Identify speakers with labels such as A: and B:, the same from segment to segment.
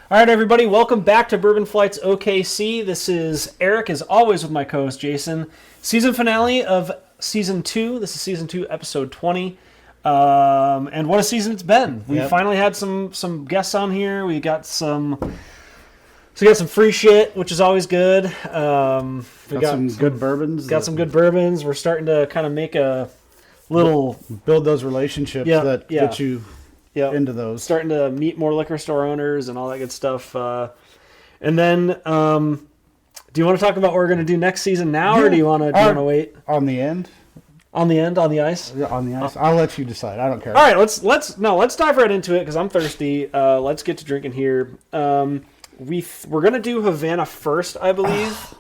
A: All right, everybody, welcome back to Bourbon Flights OKC. This is Eric, as always, with my co-host Jason. Season finale of Season 2. This is Season 2, Episode 20. And what a season it's been. We finally had some guests on here. We got some free shit, which is always good. We got
B: some good bourbons.
A: Got some good bourbons. We're starting to kind of make a little...
B: Build those relationships that get you...
A: Yep.
B: Into those.
A: Starting to meet more liquor store owners and all that good stuff. And then, do you want to talk about what we're going to do next season now, or do you want to wait?
B: On the end?
A: On the end, on the ice?
B: Yeah, on the ice. I'll let you decide. I don't care.
A: All right, let's dive right into it because I'm thirsty. Let's get to drinking here. We're going to do Havana first, I believe.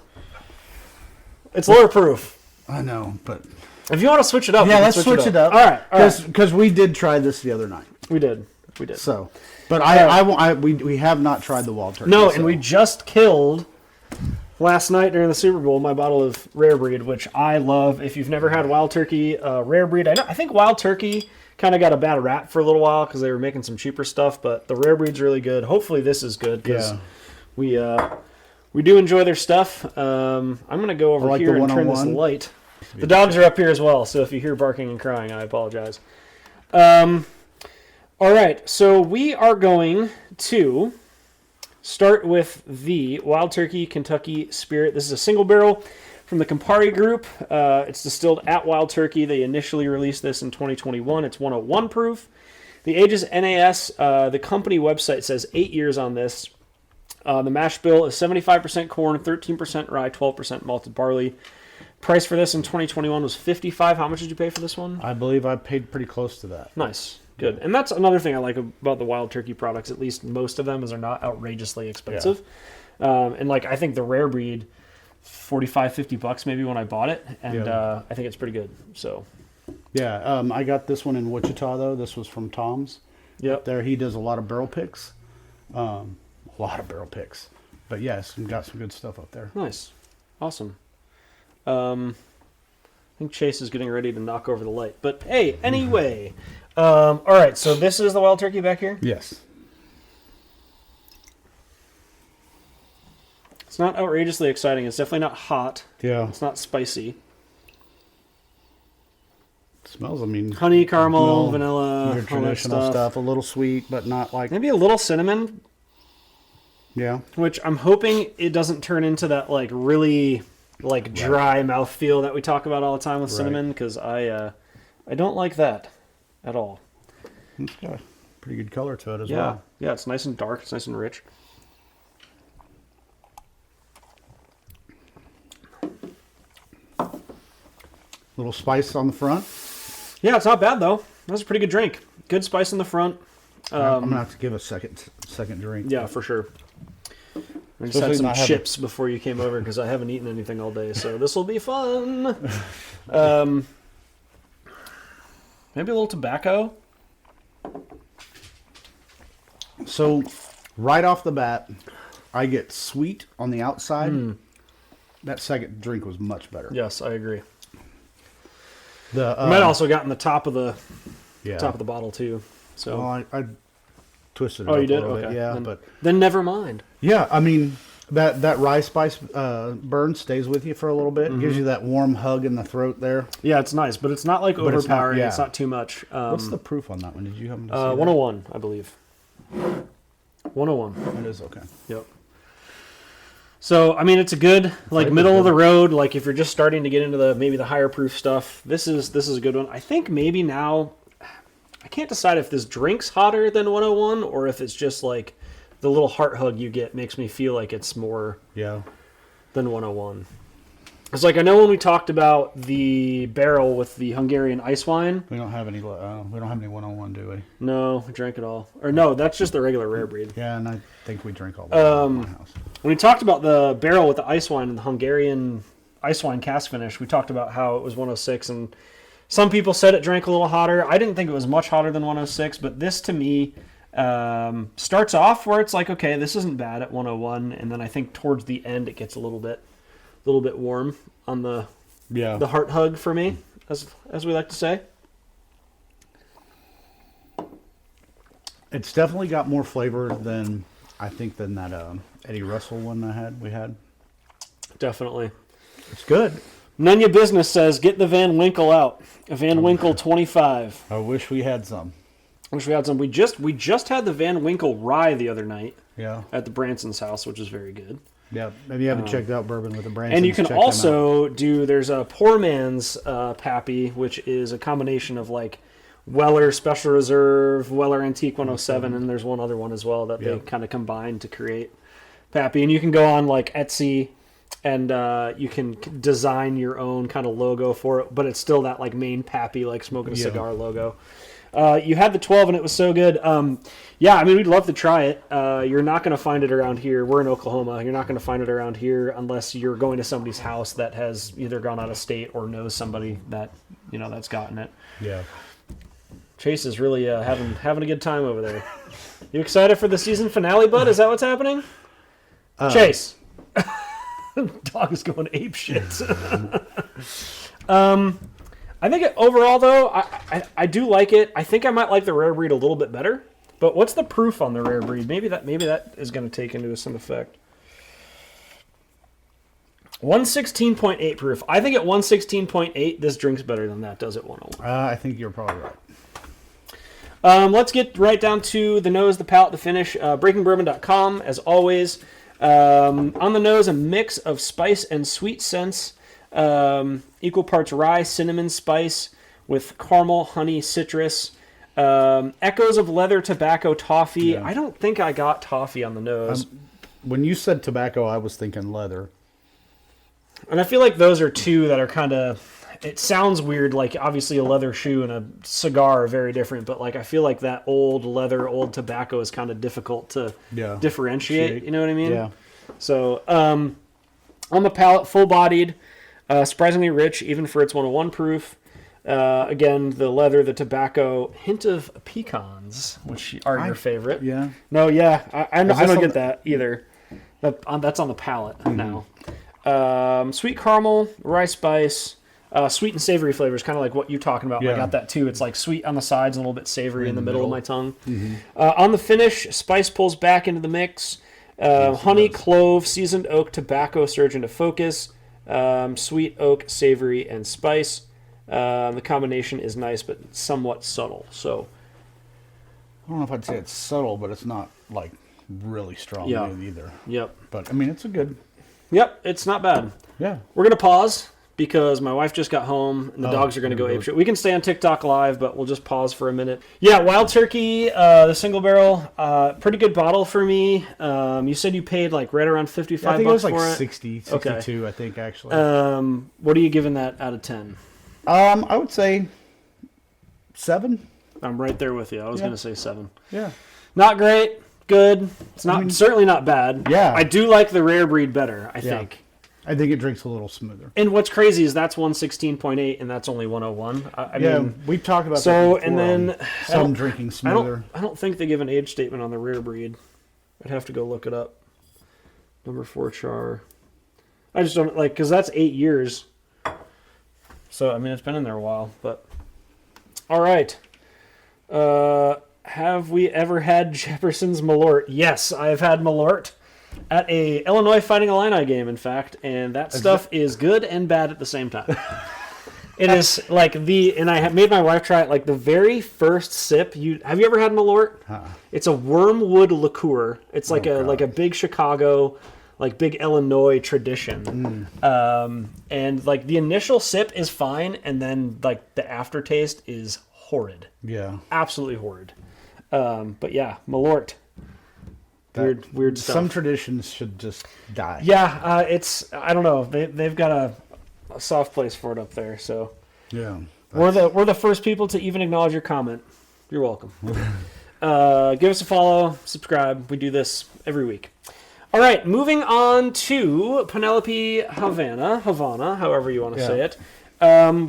A: It's lower proof.
B: I know, but...
A: If you want to switch it up,
B: let's switch it up.
A: All right.
B: Because we did try this the other night.
A: We did.
B: So, but we have not tried the wild turkey.
A: No, and we just killed last night during the Super Bowl my bottle of Rare Breed, which I love. If you've never had wild turkey, Rare Breed, I think wild turkey kind of got a bad rap for a little while because they were making some cheaper stuff, but the Rare Breed's really good. Hopefully this is good because we do enjoy their stuff. I'm going to go over here and turn this light. The dogs are up here as well, so if you hear barking and crying, I apologize. All right, so we are going to start with the Wild Turkey Kentucky Spirit. This is a single barrel from the Campari Group. It's distilled at Wild Turkey. They initially released this in 2021. It's 101 proof. The age is NAS. The company website says 8 years on this. The mash bill is 75% corn, 13% rye, 12% malted barley. Price for this in 2021 was $55. How much did you pay for this one?
B: I believe I paid pretty close to that.
A: Nice. Good. And that's another thing I like about the Wild Turkey products, at least most of them, is they're not outrageously expensive. Yeah. And I think the Rare Breed, $45-$50 maybe when I bought it, and I think it's pretty good. So,
B: yeah, I got this one in Wichita though. This was from Tom's.
A: Yep.
B: There he does a lot of barrel picks. But yes, we got some good stuff up there.
A: Nice. Awesome. I think Chase is getting ready to knock over the light. But hey, anyway. All right, so this is the Wild Turkey back here?
B: Yes.
A: It's not outrageously exciting. It's definitely not hot.
B: Yeah.
A: It's not spicy.
B: It smells,
A: honey, caramel, vanilla,
B: your traditional stuff. A little sweet, but not like...
A: Maybe a little cinnamon.
B: Yeah.
A: Which I'm hoping it doesn't turn into that, really... dry mouthfeel that we talk about all the time with cinnamon, because I don't like that at all.
B: It's got a pretty good color to it as well.
A: Yeah, it's nice and dark. It's nice and rich.
B: Little spice on the front.
A: Yeah, it's not bad though. That's a pretty good drink. Good spice in the front.
B: I'm gonna have to give a second drink.
A: Yeah, for sure. I just had some chips before you came over because I haven't eaten anything all day, so this will be fun. Maybe a little tobacco.
B: So, right off the bat, I get sweet on the outside. That second drink was much better.
A: Yes, I agree. I might also gotten the top of the bottle too. So
B: I twisted it.
A: Oh,
B: up
A: you did?
B: a little
A: Okay.
B: bit. Yeah,
A: then never mind.
B: Yeah, that rye spice burn stays with you for a little bit. It gives you that warm hug in the throat there.
A: Yeah, it's nice, but it's not overpowering. It's not too much.
B: What's the proof on that one? Did you happen to see
A: 101, I believe. 101.
B: It is okay.
A: Yep. So, it's a good, middle of the road, if you're just starting to get into maybe the higher proof stuff. This is a good one. I think maybe now, I can't decide if this drink's hotter than 101 or if it's just the little heart hug you get makes me feel like it's more than 101. It's I know when we talked about the barrel with the Hungarian ice wine.
B: We don't have any 101, do we?
A: No, we drank it all. Or no, that's just the regular Rare Breed.
B: Yeah, and I think we drink all that in my house.
A: When we talked about the barrel with the ice wine and the Hungarian ice wine cask finish, we talked about how it was 106, and some people said it drank a little hotter. I didn't think it was much hotter than 106, but this to me starts off where it's okay, this isn't bad at 101, and then I think towards the end it gets a little bit warm on the heart hug for me, as we like to say.
B: It's definitely got more flavor than I think, than that Eddie Russell one we had.
A: Definitely.
B: It's good.
A: None your business says get the Van Winkle out. A Van Winkle 25.
B: I wish we had some.
A: Wish we had some. We just had the Van Winkle rye the other night.
B: Yeah.
A: At the Branson's house, which is very good.
B: Yeah. If you haven't checked out Bourbon with the Bransons,
A: and you can also there's a Poor Man's Pappy, which is a combination of like Weller Special Reserve, Weller Antique 107, and there's one other one as well that they kind of combined to create Pappy. And you can go on like Etsy and you can design your own kind of logo for it, but it's still that like main Pappy, like smoking a cigar logo. You had the 12 and it was so good. Yeah, I mean, we'd love to try it. You're not going to find it around here. We're in Oklahoma. You're not going to find it around here unless you're going to somebody's house that has either gone out of state or knows somebody that, that's gotten it.
B: Yeah.
A: Chase is really having a good time over there. You excited for the season finale, bud? Is that what's happening? Chase. Dog is going ape shit. I think overall, though, I do like it. I think I might like the rare breed a little bit better. But what's the proof on the rare breed? Maybe that is going to take into some effect. 116.8 proof. I think at 116.8, this drink's better than that does at 101.
B: I think you're probably right.
A: Let's get right down to the nose, the palate, the finish. BreakingBourbon.com, as always. On the nose, a mix of spice and sweet scents. Equal parts rye, cinnamon, spice with caramel, honey, citrus. Echoes of leather, tobacco, toffee. Yeah. I don't think I got toffee on the nose.
B: When you said tobacco, I was thinking leather.
A: And I feel like those are two that are kind of... It sounds weird, like obviously a leather shoe and a cigar are very different, but like I feel like that old leather, old tobacco is kind of difficult to differentiate. You know what I mean?
B: Yeah.
A: So on the palate, full-bodied, surprisingly rich, even for its 101 proof. Again, the leather, the tobacco, hint of pecans, which are your favorite.
B: Yeah.
A: No, yeah, I don't get that either. That's on the palate now. Sweet caramel, rye spice. Sweet and savory flavors, kind of like what you're talking about. Yeah. I got that too. It's like sweet on the sides and a little bit savory in the middle of my tongue. Mm-hmm. On the finish, spice pulls back into the mix. Honey, clove, seasoned oak, tobacco surge into focus. Sweet oak, savory, and spice. The combination is nice but somewhat subtle. So
B: I don't know if I'd say it's subtle, but it's not like really strong either.
A: Yep.
B: But I mean, it's a good.
A: Yep, it's not bad.
B: Yeah.
A: We're gonna pause because my wife just got home and the dogs are going to go apeshit. We can stay on TikTok live, but we'll just pause for a minute. Yeah, Wild Turkey, the single barrel, pretty good bottle for me. You said you paid like right around $55 for it.
B: I think it was like 60, 62, I think actually.
A: What are you giving that out of 10?
B: I would say 7.
A: I'm right there with you. I was going to say 7.
B: Yeah.
A: Not great. Good. It's not certainly not bad.
B: Yeah.
A: I do like the rare breed better, I think.
B: I think it drinks a little smoother.
A: And what's crazy is that's 116.8 and that's only 101. I mean,
B: we've talked about that before,
A: and then
B: some drinking smoother.
A: I don't think they give an age statement on the rare breed. I'd have to go look it up. Number 4 char. I just don't because that's 8 years. So I mean, it's been in there a while, but all right. Have we ever had Jefferson's Malort? Yes, I've had Malort. At a Illinois Fighting Illini game, in fact, and that stuff is good and bad at the same time. It is like and I have made my wife try it. Like the very first sip. Have you ever had Malort? It's a wormwood liqueur. It's like a big Chicago, like big Illinois tradition. And like the initial sip is fine, and then like the aftertaste is horrid.
B: Yeah,
A: absolutely horrid. But yeah, Malort. Weird stuff.
B: Some traditions should just die.
A: Yeah, I don't know. They've got a soft place for it up there. So
B: yeah,
A: we're the first people to even acknowledge your comment. You're welcome. Give us a follow, subscribe. We do this every week. All right, moving on to Penelope Havana, however you want to say it.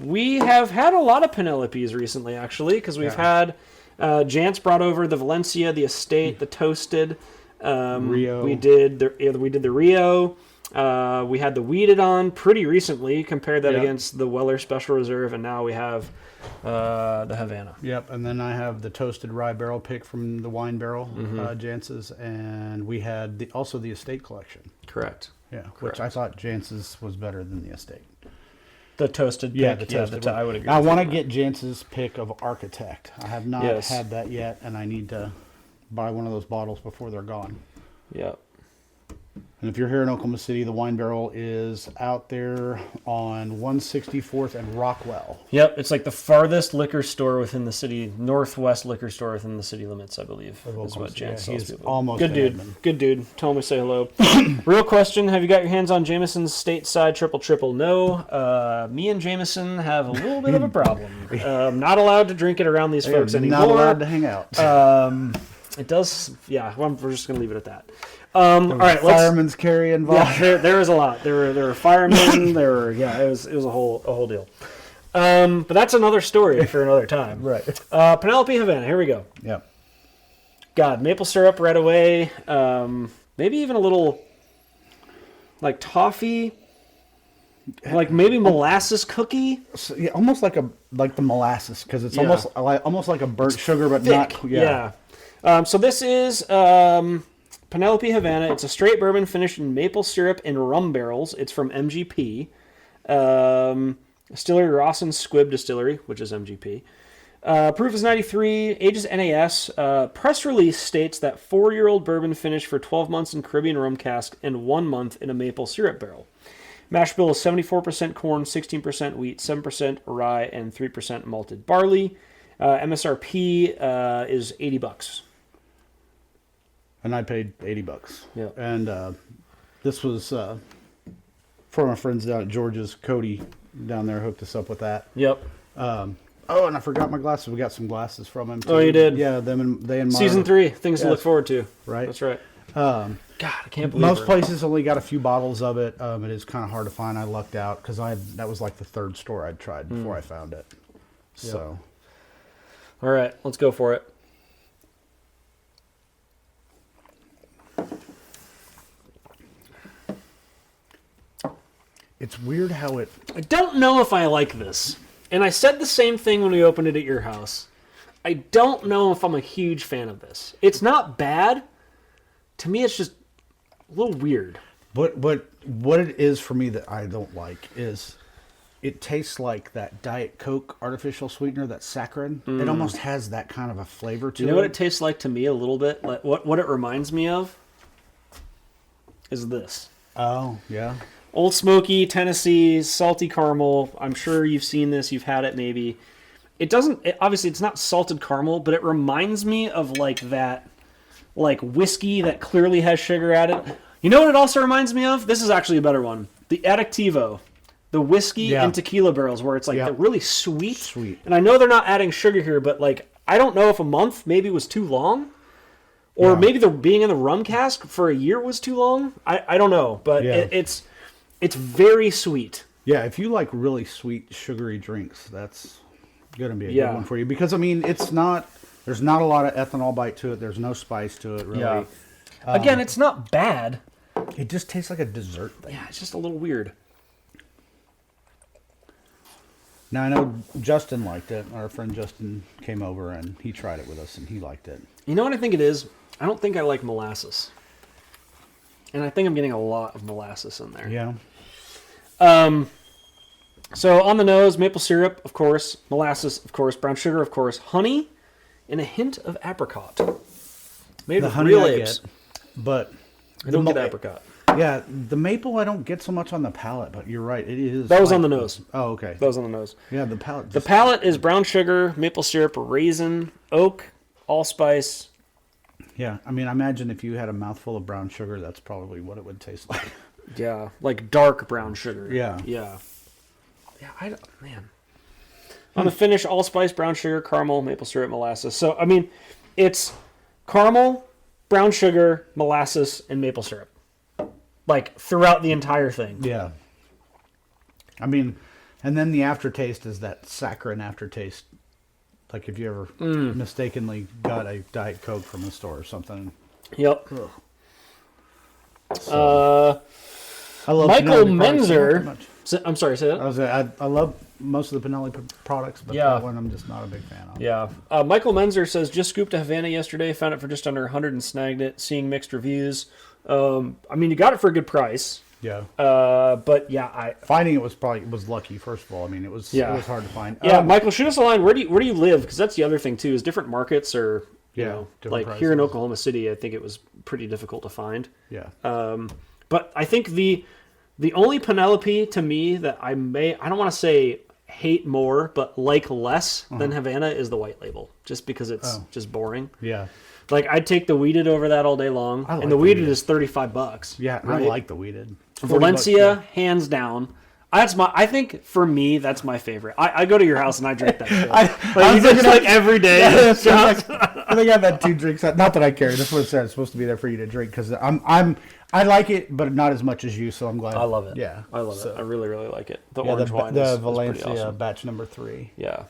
A: We have had a lot of Penelopes recently, actually, because we've had Jance brought over the Valencia, the Estate, the Toasted.
B: Rio.
A: We did the Rio. We had the Weeded on pretty recently. Compared that
B: Yep.
A: against the Weller Special Reserve, and now we have the Havana.
B: Yep, and then I have the toasted rye barrel pick from the wine barrel, Jance's, and we had also the estate collection.
A: Correct.
B: Yeah,
A: Correct.
B: which I thought Jance's was better than the estate.
A: The toasted pick.
B: Yeah, the toasted.
A: I would agree.
B: I
A: with
B: want to
A: you.
B: get Jance's pick of Architect. I have not
A: Yes.
B: had that yet, and I need to buy one of those bottles before they're gone.
A: Yep.
B: And if you're here in Oklahoma City, the wine barrel is out there on 164th and Rockwell.
A: Yep, it's like the farthest liquor store within the city, northwest liquor store within the city limits, I believe, is what Jan sells
B: he's
A: people.
B: almost
A: Good
B: an
A: dude.
B: admin.
A: Good dude. Tell him we say hello. Real question, have you got your hands on Jameson's stateside triple? No. Me and Jameson have a little bit of a problem. Not allowed to drink it around these folks anymore.
B: Not allowed to hang out.
A: It does, yeah, well, we're just going to leave it at that. All right, let's...
B: Fireman's carry involved.
A: Yeah, there was a lot. There were firemen. There were it was a whole deal. But that's another story for another time.
B: Right.
A: Penelope Havana. Here we go.
B: Yep.
A: God, maple syrup right away. Maybe even a little like toffee, like maybe molasses cookie.
B: So, yeah, almost like the molasses because it's
A: Yeah.
B: almost like a burnt sugar, but
A: Thick.
B: not. Yeah.
A: So this is Penelope Havana. It's a straight bourbon finished in maple syrup and rum barrels. It's from MGP. Distillery Rawson Squibb Distillery, which is MGP. Proof is 93. Ages NAS. Press release states that 4-year-old bourbon finished for 12 months in Caribbean rum cask and 1 month in a maple syrup barrel. Mash bill is 74% corn, 16% wheat, 7% rye, and 3% malted barley. MSRP is $80.
B: And I paid $80.
A: Yeah.
B: And this was for my friends down at George's. Cody down there hooked us up with that.
A: Yep.
B: And I forgot my glasses. We got some glasses from him too.
A: Oh, you did?
B: Yeah, they and Mara.
A: Season 3, things to
B: Yes.
A: look forward to.
B: Right.
A: That's right. God, I can't believe
B: Most
A: her.
B: places only got a few bottles of it. It is kind of hard to find. I lucked out because that was like the third store I'd tried before I found it. So,
A: All right, let's go for it.
B: it's weird how it.
A: I don't know if I like this. And I said the same thing when we opened it at your house. I don't know if I'm a huge fan of this. It's not bad. To me, it's just a little weird.
B: But what it is for me that I don't like is it tastes like that Diet Coke artificial sweetener, that saccharin. It almost has that kind of a flavor to it.
A: You know what it tastes like to me a little bit? Like, what it reminds me of is this.
B: Oh, yeah.
A: Old Smoky, Tennessee, salty caramel. I'm sure you've seen this. You've had it maybe. It doesn't... obviously, it's not salted caramel, but it reminds me of like that... like whiskey that clearly has sugar added. You know what it also reminds me of? This is actually a better one. The Addictivo. The whiskey and tequila barrels where it's like they're really sweet.
B: Sweet.
A: And I know they're not adding sugar here, but like I don't know if a month maybe was too long. Or maybe the being in the rum cask for a year was too long. I don't know. But it's very sweet.
B: Yeah, if you like really sweet, sugary drinks, that's going to be a good one for you. Because, I mean, it's not... There's not a lot of ethanol bite to it. There's no spice to it, really.
A: Yeah. Again, it's not bad.
B: It just tastes like a dessert thing.
A: Yeah, it's just a little weird.
B: Now, I know Justin liked it. Our friend Justin came over, and he tried it with us, and he liked it.
A: You know what I think it is? I don't think I like molasses. And I think I'm getting a lot of molasses in there.
B: Yeah.
A: So on the nose, maple syrup, of course. Molasses, of course. Brown sugar, of course. Honey, and a hint of apricot. Made
B: The
A: with
B: honey
A: real
B: I
A: apes.
B: get, but...
A: I don't get apricot.
B: Yeah, the maple I don't get so much on the palate, but you're right. It is...
A: That was on the nose.
B: Oh, okay.
A: That was on the nose.
B: Yeah, the palate...
A: The palate is brown sugar, maple syrup, raisin, oak, allspice.
B: Yeah, I mean, I imagine if you had a mouthful of brown sugar, that's probably what it would taste like.
A: Yeah, like dark brown sugar.
B: Yeah.
A: Yeah. Yeah, man. On the finish, allspice, brown sugar, caramel, maple syrup, molasses. So, I mean, it's caramel, brown sugar, molasses, and maple syrup. Like, throughout the entire thing.
B: Yeah. I mean, and then the aftertaste is that saccharin aftertaste. Like if you ever mistakenly got a Diet Coke from the store or something.
A: Yep.
B: So, I love
A: Michael
B: Penelope products, not that
A: Menzer.
B: much.
A: I'm sorry, say that.
B: I love most of the Penelope products, but
A: Yeah.
B: that one I'm just not a big fan of.
A: Yeah. Michael Menzer says, just scooped a Havana yesterday, found it for just under 100 and snagged it, seeing mixed reviews. I mean, you got it for a good price.
B: Yeah.
A: But yeah,
B: Finding it was lucky. First of all, I mean, it was hard to find.
A: Yeah, Michael, shoot us a line. Where do you live? Because that's the other thing too. Is different markets are like
B: prices.
A: here in Oklahoma City, I think it was pretty difficult to find.
B: Yeah.
A: But I think the only Penelope to me that I don't want to say hate more, but like less than Havana is the white label, just because it's just boring.
B: Yeah.
A: Like I'd take the weeded over that all day long,
B: like
A: and the
B: the
A: weeded
B: weeded.
A: is $35.
B: Yeah,
A: right?
B: I like the weeded.
A: Valencia,
B: $40,
A: hands down. I think for me, that's my favorite. I go to your house and I drink that shit.
B: I
A: You drink every day.
B: I think I've had 2 drinks. Not that I care. That's what it said. It's supposed to be there for you to drink because I like it, but not as much as you. So I'm glad.
A: I love it.
B: Yeah,
A: I love it. I really, really like it. The
B: yeah,
A: orange wine
B: the
A: is
B: Valencia
A: pretty awesome.
B: batch number 3.
A: Yeah,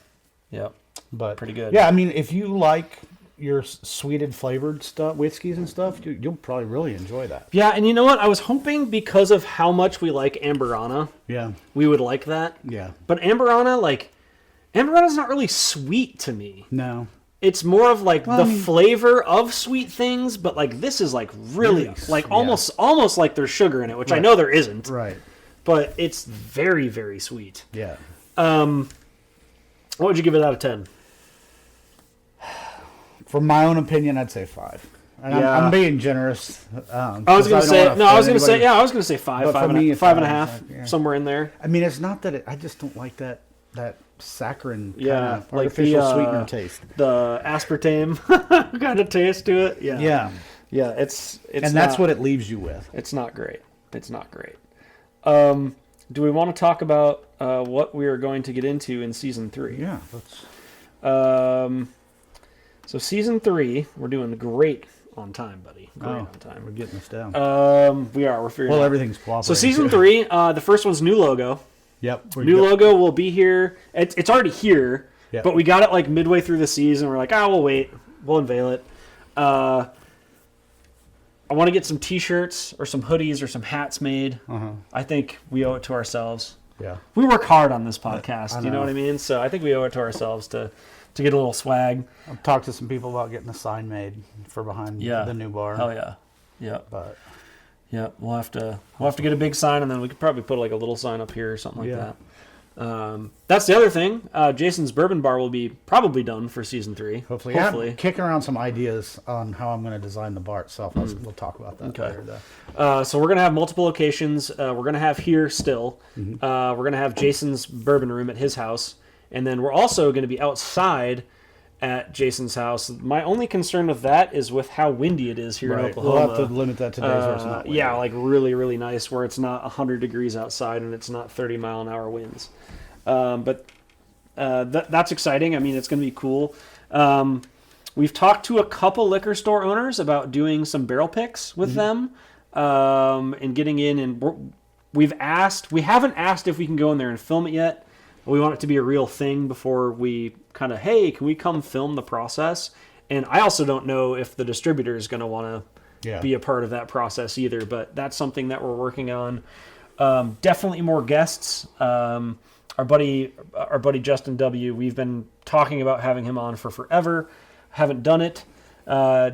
A: yeah,
B: But
A: pretty good.
B: Yeah, I mean, if you like your sweeted flavored stuff, whiskeys and stuff, you'll probably really enjoy that.
A: Yeah, and you know what? I was hoping because of how much we like Amberana,
B: Yeah,
A: we would like that.
B: yeah.
A: But Amberana's not really sweet to me.
B: No,
A: It's more of like
B: Well,
A: the
B: I mean-
A: flavor of sweet things, but like this is like really like
B: yeah.
A: almost like there's sugar in it, which I
B: Right.
A: know there isn't.
B: right.
A: But it's very, very sweet.
B: Yeah.
A: What would you give it out of 10?
B: From my own opinion, I'd say 5. And
A: Yeah.
B: I'm being generous.
A: I was gonna say
B: I was gonna
A: say 5,
B: But for
A: 5 and,
B: me,
A: a,
B: it's
A: 5 and a
B: 5,
A: half,
B: yeah.
A: somewhere in there.
B: I mean, it's not that I just don't like that saccharine kind
A: Yeah,
B: of
A: like
B: artificial
A: the,
B: sweetener taste.
A: The aspartame kind of taste to it. Yeah,
B: Yeah,
A: yeah. It's
B: and that's what it leaves you with.
A: it's not great. It's not great. Do we want to talk about what we are going to get into in season 3?
B: Yeah, let's.
A: So season 3, we're doing great on time, buddy. Great on
B: We're
A: time.
B: getting this down.
A: We're figuring.
B: Well,
A: out.
B: everything's cooperating.
A: So season 3, the first one's new logo.
B: Yep.
A: New logo will be here. It's already here,
B: Yep.
A: but we got it like midway through the season. We're like, we'll wait. We'll unveil it. I want to get some T-shirts or some hoodies or some hats made. I think we owe it to ourselves.
B: Yeah.
A: We work hard on this podcast.
B: I
A: You know
B: know.
A: what I mean? So I think we owe it to ourselves to get a little swag.
B: I've talked to some people about getting a sign made for behind the new bar.
A: Hell yeah. Yeah.
B: But
A: Yeah. We'll have to get a big sign, and then we could probably put like a little sign up here or something like
B: Yeah.
A: that. That's the other thing. Jason's Bourbon Bar will be probably done for season 3.
B: hopefully. Yeah, I'm kicking around some ideas on how I'm going to design the bar itself. We'll talk about that later. Though.
A: So we're going to have multiple locations. We're going to have here still. We're going to have Jason's Bourbon Room at his house. And then we're also going to be outside at Jason's house. My only concern with that is with how windy it is here in Oklahoma.
B: We'll have to limit that to days where it's not windy.
A: Yeah, like really, really nice where it's not 100 degrees outside and it's not 30-mile-an-hour winds. But that's exciting. I mean, it's going to be cool. We've talked to a couple liquor store owners about doing some barrel picks with them and getting in. And we haven't asked if we can go in there and film it yet. We want it to be a real thing before we kind of, hey, can we come film the process? And I also don't know if the distributor is going to want to be a part of that process either, but that's something that we're working on. Definitely more guests. Our buddy Justin W., we've been talking about having him on for forever. Haven't done it.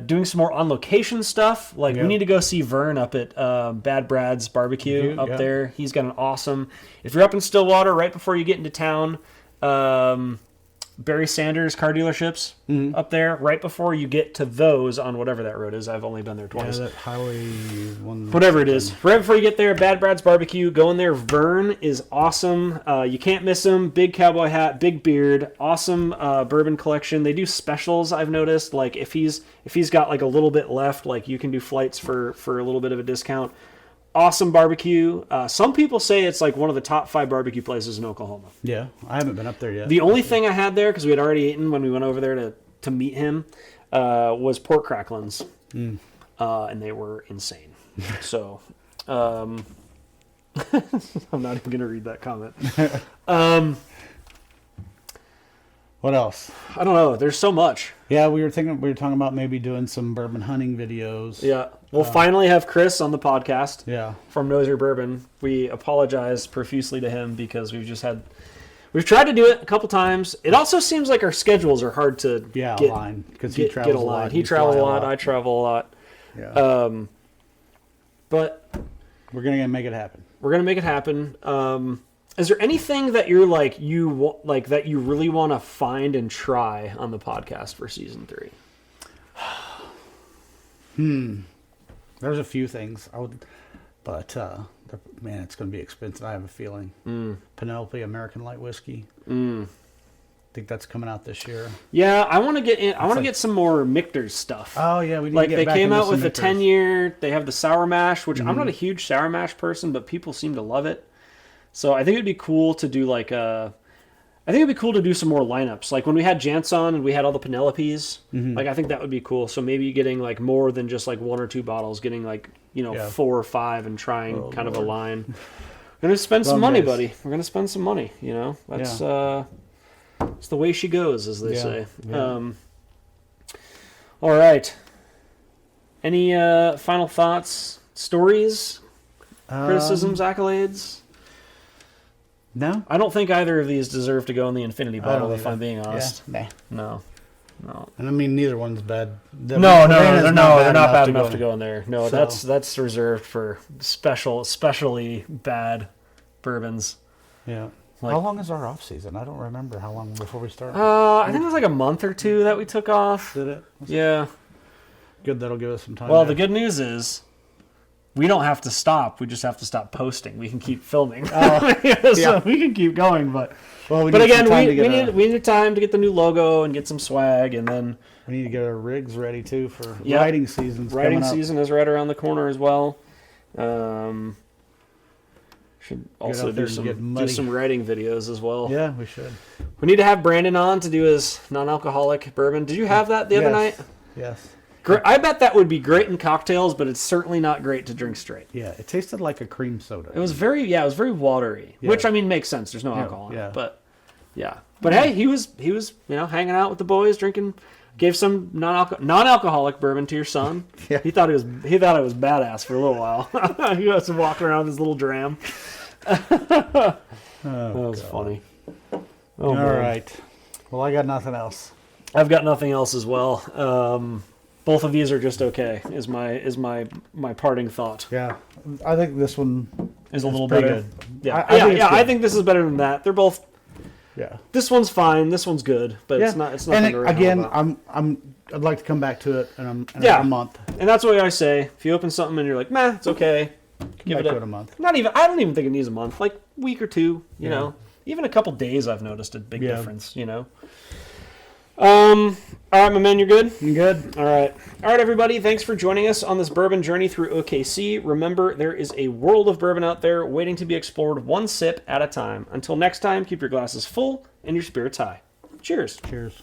A: Doing some more on-location stuff. Like, we need to go see Vern up at Bad Brad's Barbecue up there. He's got an awesome... If you're up in Stillwater, right before you get into town, Barry Sanders car dealerships up there, right before you get to those on whatever that road is. I've only been there twice.
B: Yeah, that highway one.
A: Whatever it is. Right before you get there, Bad Brad's Barbecue. Go in there. Vern is awesome. You can't miss him. Big cowboy hat, big beard, awesome bourbon collection. They do specials, I've noticed. Like if he's got like a little bit left, like you can do flights for a little bit of a discount. Awesome barbecue. Some people say it's like one of the top 5 barbecue places in Oklahoma.
B: Yeah, I haven't been up there yet.
A: The only thing I had there, because we had already eaten when we went over there to meet him, was pork cracklins. And they were insane. So, I'm not even going to read that comment.
B: What else?
A: I don't know. There's so much.
B: Yeah, we were talking about maybe doing some bourbon hunting videos.
A: Yeah. We'll finally have Chris on the podcast.
B: Yeah.
A: From Knows Your Bourbon. We apologize profusely to him because we've tried to do it a couple times. It also seems like our schedules are hard to
B: align because he travels a lot.
A: He travels a lot. I travel a lot.
B: Yeah.
A: But
B: we're gonna make it happen.
A: We're gonna make it happen. Is there anything that you're that you really want to find and try on the podcast for season 3?
B: There's a few things but man, it's going to be expensive. I have a feeling. Penelope American Light Whiskey. I think that's coming out this year.
A: Yeah, I want to get in. I want to get some more Michter's stuff.
B: Oh yeah, we need to get
A: they
B: back
A: came
B: into
A: out with
B: some
A: a
B: Michter's.
A: 10-year. They have the sour mash, which I'm not a huge sour mash person, but people seem to love it. So I think it'd be cool to do some more lineups. Like when we had Janson and we had all the Penelopes, like I think that would be cool. So maybe getting like more than just like 1 or 2 bottles, getting like, 4 or 5 and trying of a line. We're going to spend some money, buddy. We're going to spend some money, That's it's the way she goes, as they say.
B: Yeah.
A: All right. Any final thoughts, stories, criticisms, accolades?
B: No,
A: I don't think either of these deserve to go in the infinity bottle, if I'm being honest.
B: Yeah,
A: No.
B: And I mean, neither one's bad.
A: They're not bad enough to go in there. No,
B: So-
A: that's reserved for especially bad bourbons.
B: Yeah.
A: Like-
B: How long is our off season? I don't remember how long before we start.
A: I think it was like a month or 2 that we took off.
B: Did it?
A: Yeah.
B: Good. That'll give us some time.
A: Well,
B: to-
A: the good news is we don't have to stop. We just have to stop posting. We can keep filming. So we can keep going. But again, we need time to get the new logo and get some swag, and then
B: we need to get our rigs ready too for
A: Yep.
B: riding seasons.
A: riding
B: coming up.
A: season is right around the corner as well. Should also
B: out there
A: do
B: and get
A: do
B: muddy.
A: some writing videos as well.
B: Yeah, we should.
A: We need to have Brandon on to do his non-alcoholic bourbon. Did you have that the other night?
B: Yes.
A: I bet that would be great in cocktails, but it's certainly not great to drink straight.
B: Yeah, it tasted like a cream soda.
A: It was very watery,
B: Yeah.
A: which I mean makes sense. There's no alcohol in
B: yeah.
A: it, but yeah. But hey, he was hanging out with the boys, drinking. Gave some non-alcoholic bourbon to your son.
B: Yeah.
A: He thought it was badass for a little while. He was walking around with his little dram. That was funny. Oh,
B: All
A: man.
B: right. Well, I got nothing else.
A: I've got nothing else as well. Both of these are just okay. Is my parting thought.
B: Yeah, I think this one
A: Is a little
B: pretty
A: better.
B: good.
A: Yeah,
B: I
A: I think this is better than that. They're both.
B: Yeah.
A: This one's fine. This one's good, but it's not. It's nothing
B: And
A: to write home
B: again,
A: about.
B: I'd like to come back to it in
A: Yeah.
B: a month.
A: And that's what I say. If you open something and you're like, "Meh, it's okay," give
B: Back
A: it
B: to it a month.
A: Not even. I don't even think it needs a month. Like week or 2. You know, even a couple days. I've noticed a big
B: Yeah.
A: difference. You know. All right, my man, you're good.
B: You good?
A: All right, everybody. Thanks for joining us on this bourbon journey through OKC. Remember, there is a world of bourbon out there waiting to be explored, one sip at a time. Until next time, keep your glasses full and your spirits high. Cheers.
B: Cheers.